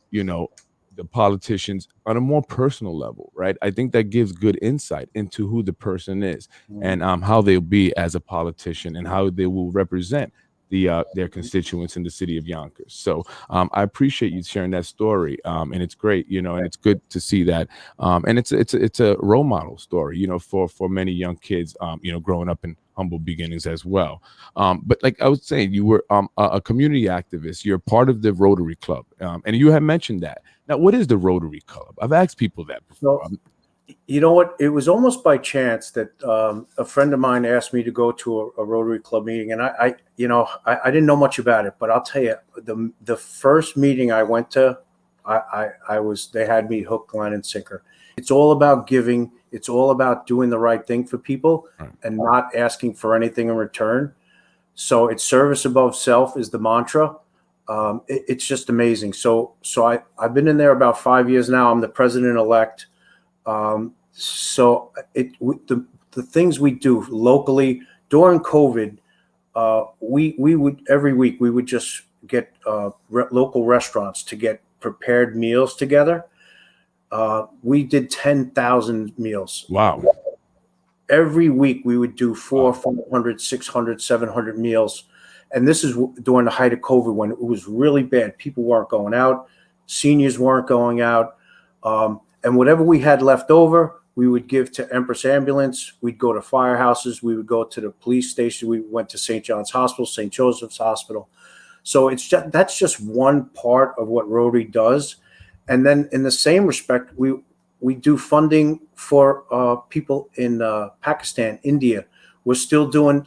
the politicians on a more personal level, right? I think that gives good insight into who the person is and how they'll be as a politician and how they will represent their constituents in the city of Yonkers. So I appreciate you sharing that story, and it's great, and it's good to see that, and it's a role model story, for many young kids, growing up in humble beginnings as well. But like I was saying, you were a community activist. You're part of the Rotary Club, and you have mentioned that. Now, what is the Rotary Club? I've asked people that before. So, you know what? It was almost by chance that a friend of mine asked me to go to a Rotary Club meeting, and I didn't know much about it. But I'll tell you, the first meeting I went to, they had me hook, line, and sinker. It's all about giving. It's all about doing the right thing for people Right. and not asking for anything in return. So it's service above self is the mantra. It's just amazing. I've been in there about 5 years now. I'm the president elect. The things we do locally during COVID, we would every week we would just get local restaurants to get prepared meals together. We did 10,000 meals Wow. every week. We would do Wow. 400, 600, 700 meals. And this is during the height of COVID when it was really bad. People weren't going out. Seniors weren't going out. And whatever we had left over, we would give to Empress Ambulance. We'd go to firehouses. We would go to the police station. We went to St. John's Hospital, St. Joseph's Hospital. So that's just one part of what Rotary does. And then in the same respect, we do funding for people in Pakistan, India. We're still doing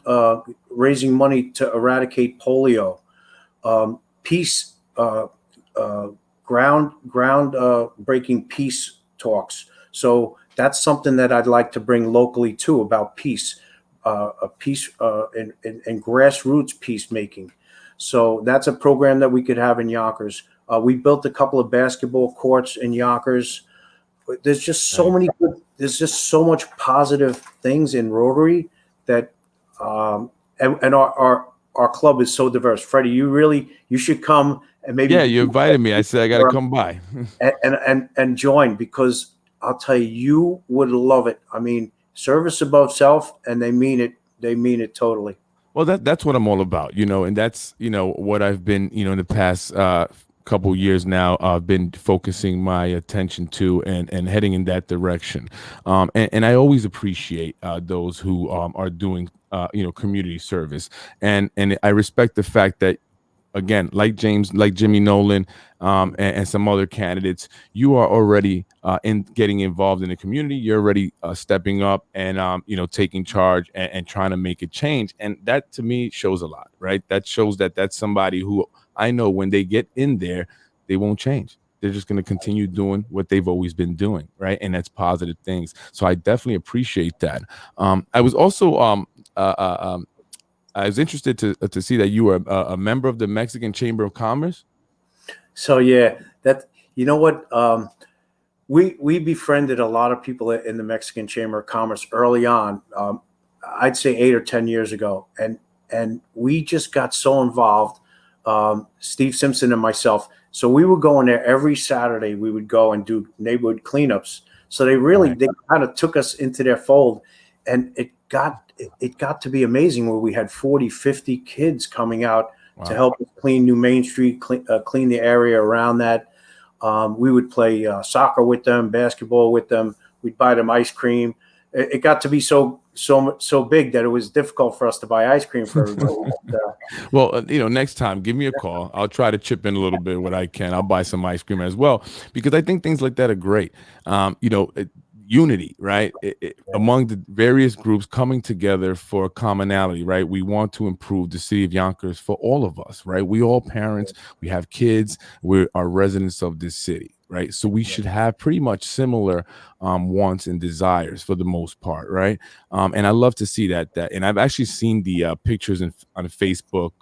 raising money to eradicate polio, peace, ground breaking peace talks. So that's something that I'd like to bring locally too, about peace, peace and grassroots peacemaking. So that's a program that we could have in Yonkers. We built a couple of basketball courts in Yonkers. There's just so many good, there's just so much positive things in Rotary that and our club is so diverse. Freddie, you should come and maybe Yeah, you invited me. I said I got to come by. and join, because I'll tell you, you would love it. I mean, service above self, and they mean it. They mean it totally. Well, that's what I'm all about, and that's what I've been, in the past couple years now. I've been focusing my attention to and heading in that direction. And I always appreciate those who are doing community service, and I respect the fact that, again, like Jimmy Nolan, and some other candidates, you are already in getting involved in the community. You're already stepping up and taking charge and trying to make a change. And that to me shows a lot, right? That shows that that's somebody who I know when they get in there, they won't change. They're just going to continue doing what they've always been doing, right? And that's positive things. So I definitely appreciate that. I was also I was interested to see that you were a member of the Mexican Chamber of Commerce. So yeah, that, you know what, we befriended a lot of people in the Mexican Chamber of Commerce early on. I'd say 8 or 10 years ago, and we just got so involved. Steve Simpson and myself. So we would go in there every Saturday. We would go and do neighborhood cleanups. So they kind of took us into their fold, and it got to be amazing, where we had 40, 50 kids coming out to help us clean New Main Street, clean the area around that. We would play soccer with them, basketball with them. We'd buy them ice cream. It got to be so big that it was difficult for us to buy ice cream for everybody. Well, next time, give me a call. I'll try to chip in a little bit what I can. I'll buy some ice cream as well, because I think things like that are great. Unity, right? Among the various groups coming together for commonality, right? We want to improve the city of Yonkers for all of us, right? We all parents, we have kids, we are residents of this city, right? So we should have pretty much similar wants and desires for the most part, right? And I love to see that. And I've actually seen the pictures on Facebook,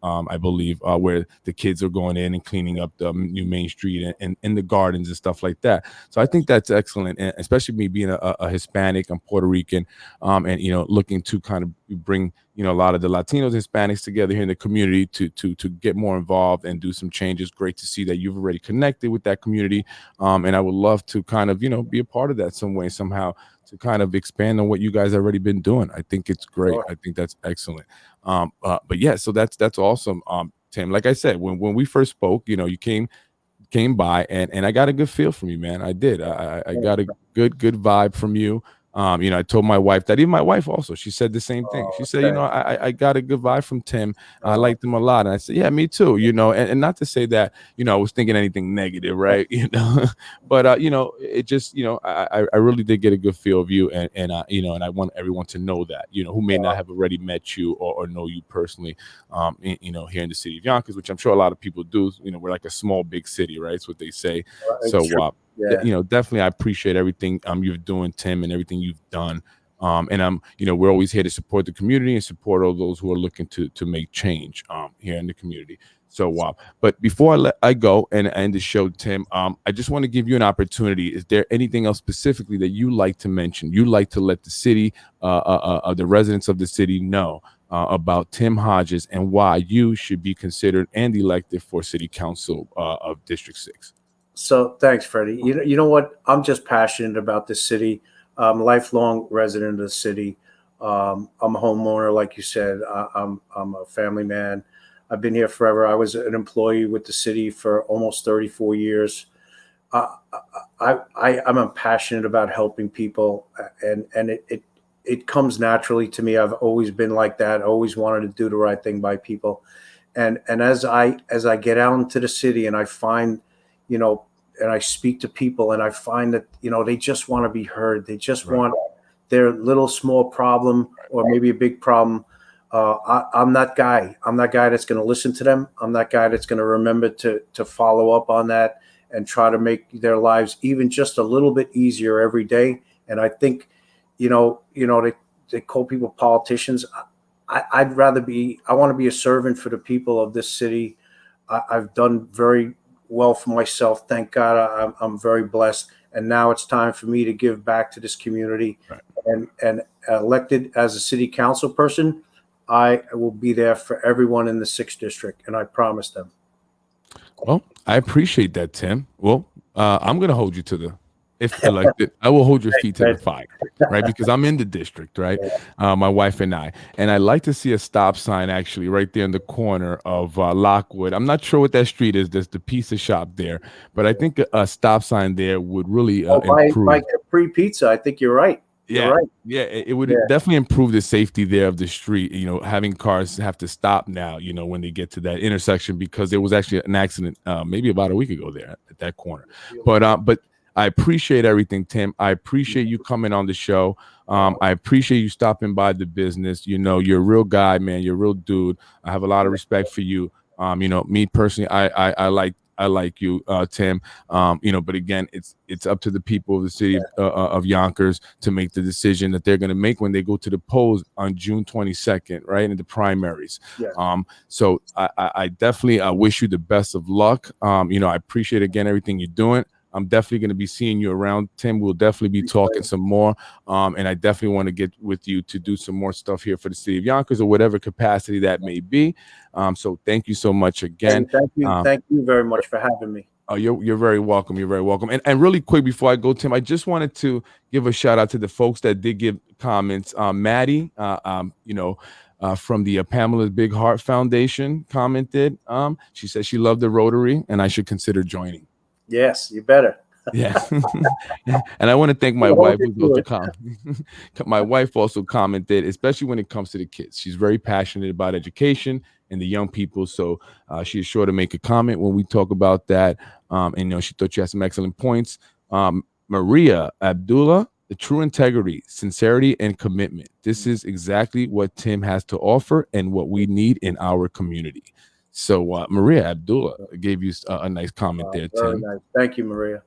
I believe, where the kids are going in and cleaning up the New Main Street and the gardens and stuff like that. So I think that's excellent, and especially me being a Hispanic, I'm Puerto Rican, and looking to kind of bring a lot of the Latinos, Hispanics together here in the community to get more involved and do some changes. Great to see that you've already connected with that community, and I would love to kind of be a part of that some way, somehow, to kind of expand on what you guys already been doing. I think it's great. Sure. I think that's excellent. But yeah, so that's awesome. Tim, like I said, when we first spoke, you came by, and I got a good feel from you, man. I did. I got a good vibe from you. I told my wife that. Even my wife also, she said the same thing. She said, Okay. I got a good vibe from Tim. I liked him a lot. And I said, yeah, me too, and not to say that, I was thinking anything negative, right? But, it just, I really did get a good feel of you. And I want everyone to know that, who may not have already met you or know you personally, here in the city of Yonkers, which I'm sure a lot of people do. We're like a small, big city, right? That's what they say. So, It's true. Yeah. definitely I appreciate everything you're doing, Tim, and everything you've done. And we're always here to support the community and support all those who are looking to make change here in the community. So, but before I go and end the show, Tim, I just want to give you an opportunity. Is there anything else specifically that you like to mention? You like to let the city, the residents of the city, know about Tim Hodges and why you should be considered and elected for City Council of District 6. So thanks, Freddie. You know what? I'm just passionate about this city. I'm a lifelong resident of the city. I'm a homeowner, like you said. I'm a family man. I've been here forever. I was an employee with the city for almost 34 years. I, I'm passionate about helping people, and it comes naturally to me. I've always been like that. Always wanted to do the right thing by people, and as I get out into the city and I find, you know, and I speak to people and I find that, you know, they just want to be heard. They just Right. want their little small problem or maybe a big problem. I'm that guy. I'm that guy that's going to listen to them. I'm that guy that's going to remember to follow up on that and try to make their lives even just a little bit easier every day. And I think, they call people politicians. I'd rather be. I want to be a servant for the people of this city. I've done very well for myself. Thank God, I'm very blessed. And now it's time for me to give back to this community. Right. And elected as a city council person, I will be there for everyone in the 6th district, and I promise them. Well, I appreciate that, Tim. Well, I'm going to hold you to the, if elected, I will hold your feet to the fire, right? Because I'm in the district, right? My wife and I like to see a stop sign actually right there in the corner of Lockwood. I'm not sure what that street is. There's the pizza shop there, but I think a stop sign there would really improve. My Capri Pizza. I think you're right. You're right. Yeah, it would definitely improve the safety there of the street. You know, having cars have to stop now, you know, when they get to that intersection, because there was actually an accident maybe about a week ago there at that corner. But I appreciate everything, Tim. I appreciate you coming on the show. I appreciate you stopping by the business. You know, you're a real guy, man. You're a real dude. I have a lot of respect for you. You know, me personally, I like you, Tim. You know, but again, it's up to the people of the city of Yonkers to make the decision that they're going to make when they go to the polls on June 22nd, right, in the primaries. Yeah. So I definitely wish you the best of luck. You know, I appreciate again everything you're doing. I'm definitely going to be seeing you around, Tim. We'll definitely be talking some more. And I definitely want to get with you to do some more stuff here for the city of Yonkers or whatever capacity that may be. So thank you so much again. Thank you very much for having me. Oh, you're very welcome. You're very welcome. And really quick before I go, Tim, I just wanted to give a shout out to the folks that did give comments. Maddie, from the Pamela's Big Heart Foundation commented. She said she loved the Rotary and I should consider joining. Yes, you better. Yeah. And I want to thank my wife who's also my wife also commented, especially when it comes to the kids. She's very passionate about education and the young people. So she is sure to make a comment when we talk about that. And you know, she thought you had some excellent points. Maria Abdullah, the true integrity, sincerity, and commitment. This is exactly what Tim has to offer and what we need in our community. So Maria Abdullah gave you a nice comment there, Tim. Nice. Thank you, Maria.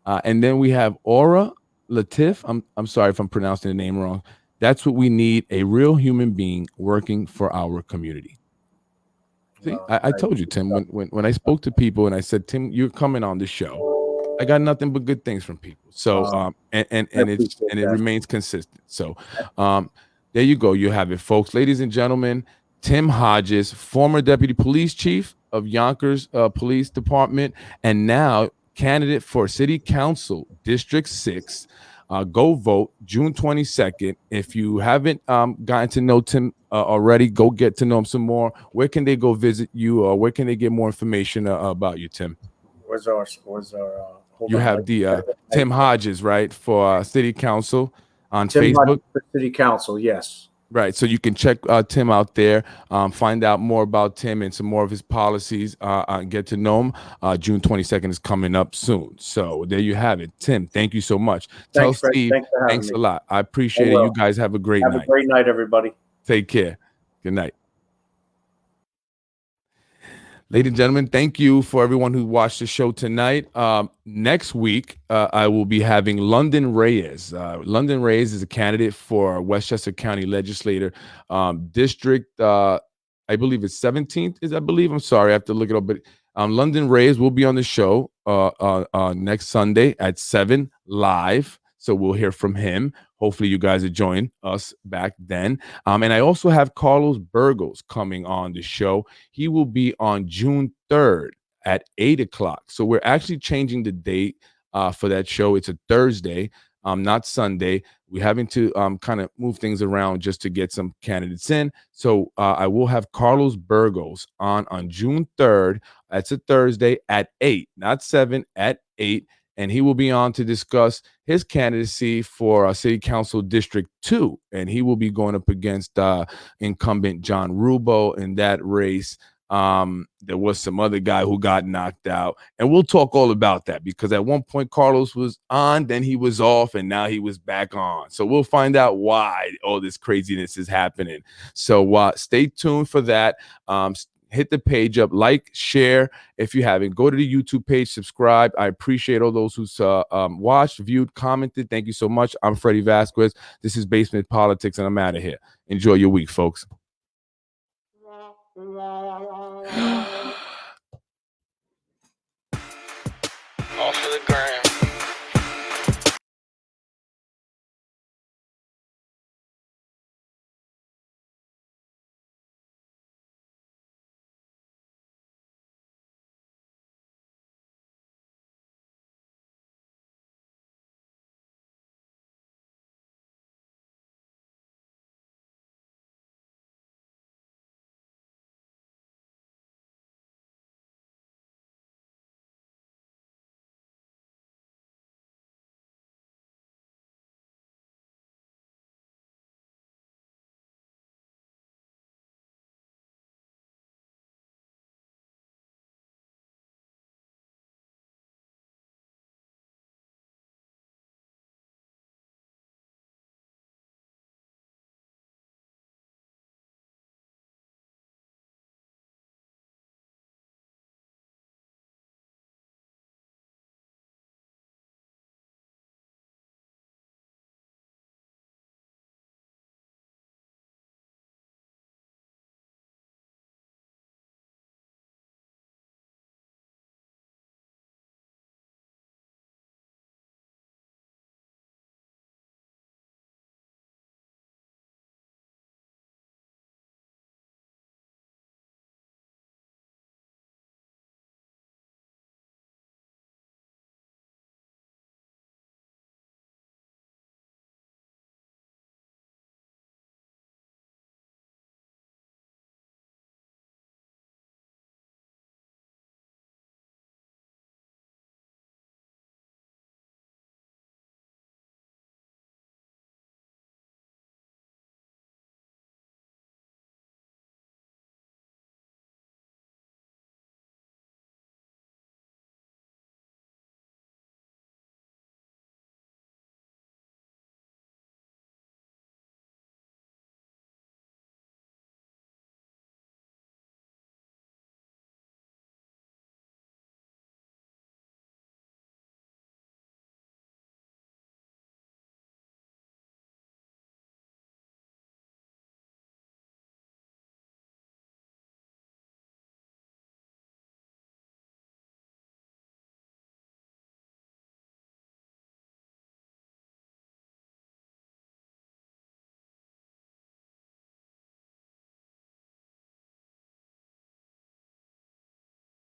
And then we have Aura Latif. I'm sorry if I'm pronouncing the name wrong. That's what we need, a real human being working for our community. See, I told you, Tim, when I spoke to people and I said, Tim, you're coming on the show, I got nothing but good things from people. So and it remains consistent. So there you go. You have it, folks. Ladies and gentlemen, Tim Hodges, former deputy police chief of Yonkers Police Department, and now candidate for City Council District 6. Go vote June 22nd. If you haven't gotten to know Tim already, go get to know him some more. Where can they go visit you, or where can they get more information about you, Tim? You have the Tim Hodges, right, for City Council on Tim Facebook. Hodges for City Council, yes. Right. So you can check Tim out there, find out more about Tim and some more of his policies, and get to know him. June 22nd is coming up soon. So there you have it. Tim, thank you so much. Thanks, Tell Steve, thanks a lot. I appreciate it. You guys have a great night. Have a great night, everybody. Take care. Good night. Ladies and gentlemen, thank you for everyone who watched the show tonight. Next week, I will be having London Reyes. London Reyes is a candidate for Westchester County Legislator District I believe it's 17th. Is I believe. I'm sorry, I have to look it up. But London Rays will be on the show next Sunday at 7 live. So we'll hear from him. Hopefully, you guys will join us back then. And I also have Carlos Burgos coming on the show. He will be on June 3rd at 8 o'clock. So we're actually changing the date for that show. It's a Thursday, not Sunday. We're having to kind of move things around just to get some candidates in. So I will have Carlos Burgos on June 3rd. That's a Thursday at 8, not 7, at 8. And he will be on to discuss his candidacy for City Council District 2. And he will be going up against incumbent John Rubo in that race. There was some other guy who got knocked out, and we'll talk all about that because at one point Carlos was on, then he was off, and now he was back on. So we'll find out why all this craziness is happening. So stay tuned for that. Hit the page up, like, share if you haven't. Go to the YouTube page, subscribe. I appreciate all those who watched, viewed, commented. Thank you so much. I'm Freddy Vazquez. This is Basement Politics, and I'm out of here. Enjoy your week, folks.